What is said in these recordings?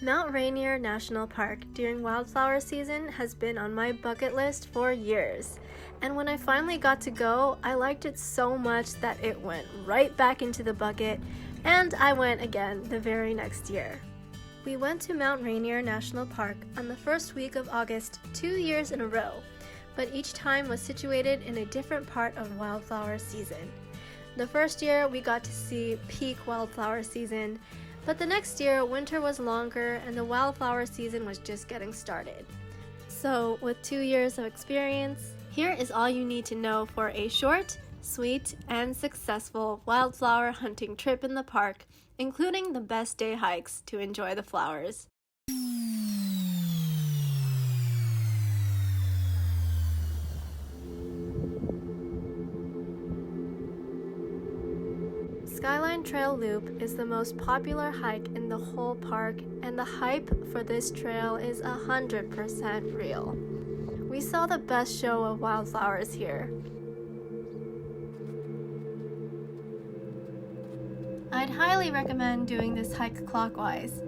Mt Rainier National Park during wildflower season has been on my bucket list for years. And when I finally got to go, I liked it so much that it went right back into the bucket, and I went again the very next year. We went to Mt Rainier National Park on the first week of August 2 years in a row, but each time was situated in a different part of wildflower season. The first year we got to see peak wildflower season, but the next year winter was longer and the wildflower season was just getting started. So with 2 years of experience, here is all you need to know for a short, sweet, and successful wildflower hunting trip in the park, including the best day hikes to enjoy the flowers. Skyline Trail Loop is the most popular hike in the whole park, and the hype for this trail is 100% real. We saw the best show of wildflowers here. I'd highly recommend doing this hike clockwise.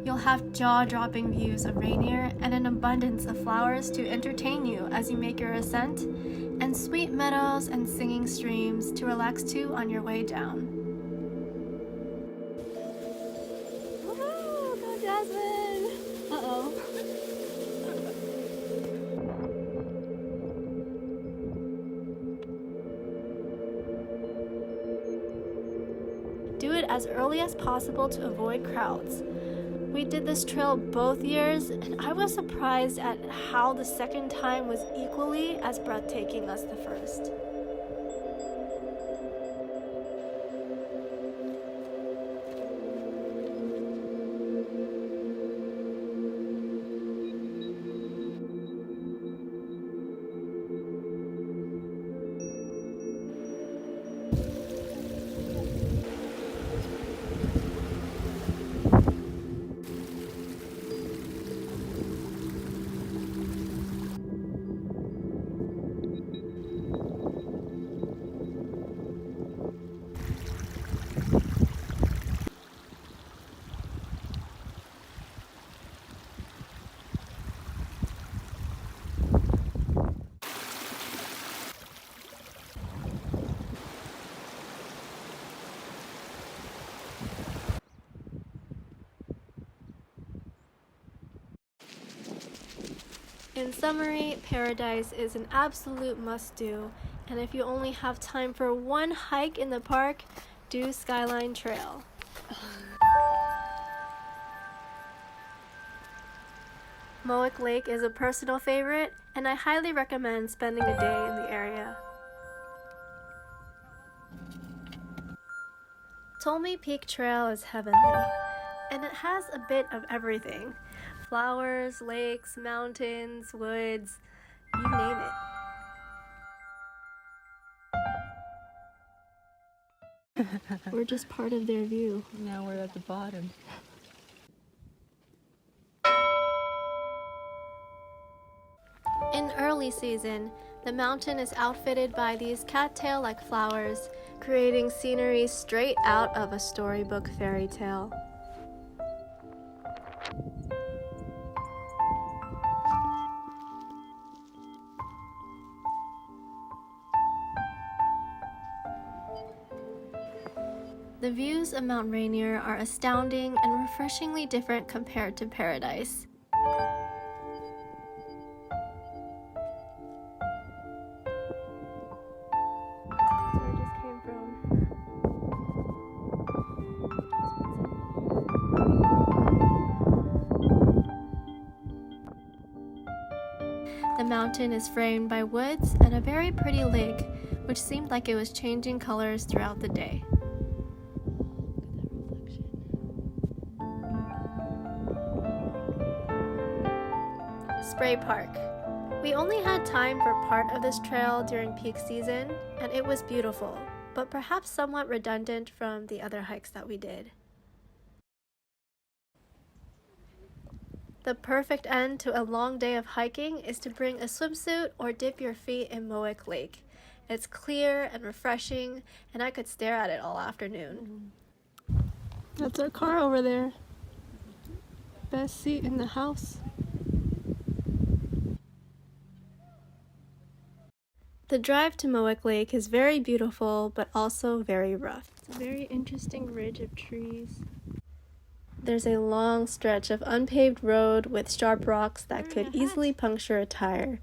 You'll have jaw-dropping views of Rainier and an abundance of flowers to entertain you as you make your ascent, and sweet meadows and singing streams to relax to on your way down. Jasmine! Uh-oh. Do it as early as possible to avoid crowds. We did this trail both years, and I was surprised at how the second time was equally as breathtaking as the first. In summary, Paradise is an absolute must-do, and if you only have time for one hike in the park, do Skyline Trail. Mowich Lake is a personal favorite, and I highly recommend spending a day in the area. Tolme Peak Trail is heavenly, and it has a bit of everything. Flowers, lakes, mountains, woods, you name it. We're just part of their view. Now we're at the bottom. In early season, the mountain is outfitted by these cattail-like flowers, creating scenery straight out of a storybook fairy tale. The views of Mt Rainier are astounding and refreshingly different compared to Paradise. That's where it just came from. The mountain is framed by woods and a very pretty lake, which seemed like it was changing colors throughout the day. Spray Park. We only had time for part of this trail during peak season, and it was beautiful, but perhaps somewhat redundant from the other hikes that we did. The perfect end to a long day of hiking is to bring a swimsuit or dip your feet in Mowich Lake. It's clear and refreshing, and I could stare at it all afternoon. That's our car over there. Best seat in the house. The drive to Mowich Lake is very beautiful, but also very rough. It's a very interesting ridge of trees. There's a long stretch of unpaved road with sharp rocks that could easily puncture a tire.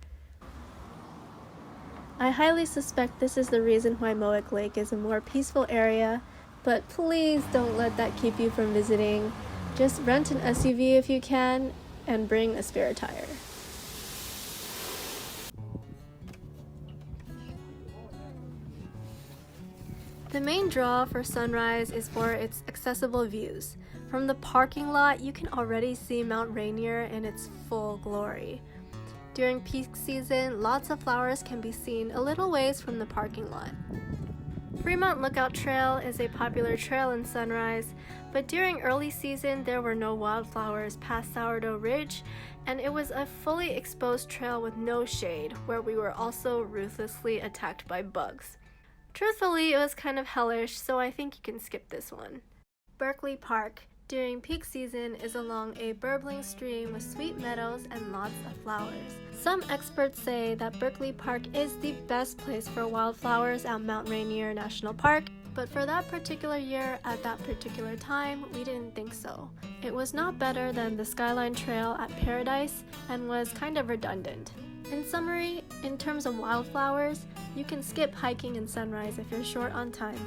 I highly suspect this is the reason why Mowich Lake is a more peaceful area, but please don't let that keep you from visiting. Just rent an SUV if you can, and bring a spare tire. The main draw for Sunrise is for its accessible views. From the parking lot, you can already see Mt Rainier in its full glory. During peak season, lots of flowers can be seen a little ways from the parking lot. Fremont Lookout Trail is a popular trail in Sunrise, but during early season there were no wildflowers past Sourdough Ridge, and it was a fully exposed trail with no shade, where we were also ruthlessly attacked by bugs. Truthfully, it was kind of hellish, so I think you can skip this one. Berkeley Park during peak season is along a burbling stream with sweet meadows and lots of flowers. Some experts say that Berkeley Park is the best place for wildflowers at Mt Rainier National Park, but for that particular year, at that particular time, we didn't think so. It was not better than the Skyline Trail at Paradise and was kind of redundant. In summary, in terms of wildflowers, you can skip hiking in Sunrise if you're short on time.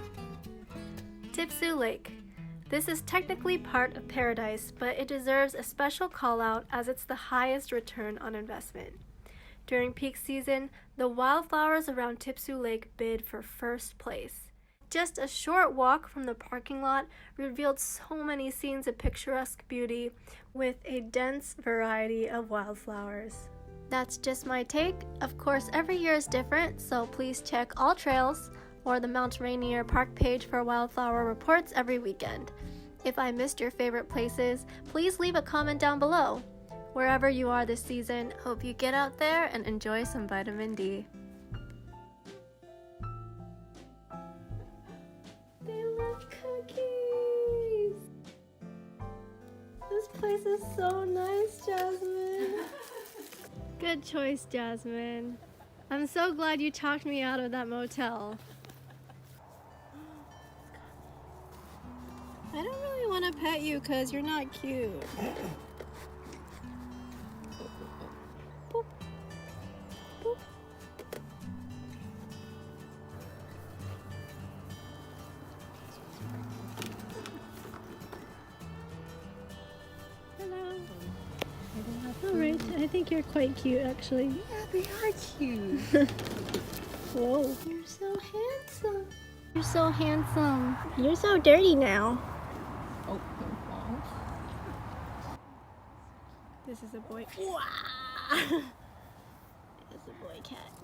Tipsu Lake. This is technically part of Paradise, but it deserves a special call out as it's the highest return on investment. During peak season, the wildflowers around Tipsu Lake bid for first place. Just a short walk from the parking lot revealed so many scenes of picturesque beauty with a dense variety of wildflowers. That's just my take. Of course, every year is different, so please check all trails or the Mt Rainier Park page for wildflower reports every weekend. If I missed your favorite places, please leave a comment down below. Wherever you are this season, hope you get out there and enjoy some vitamin D. They love cookies! This place is so nice, Jasmine. Good choice, Jasmine. I'm so glad you talked me out of that motel. I don't really want to pet you because you're not cute. Boop. Boop. Hello. Alright, I think you're quite cute actually. Yeah, they are cute. Whoa. You're so handsome. You're so handsome. You're so dirty now. Oh, This is a boy. Wow. It's a boy cat.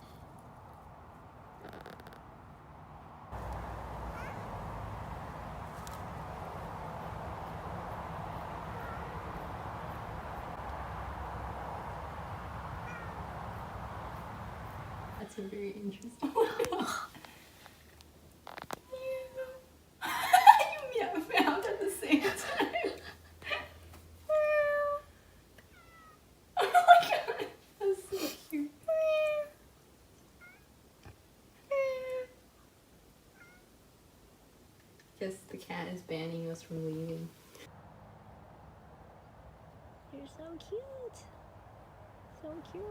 that's a very interesting one. You meowed at the same time. Oh my god, that's so cute. Guess the cat is banning us from leaving. You're so cute. So cute.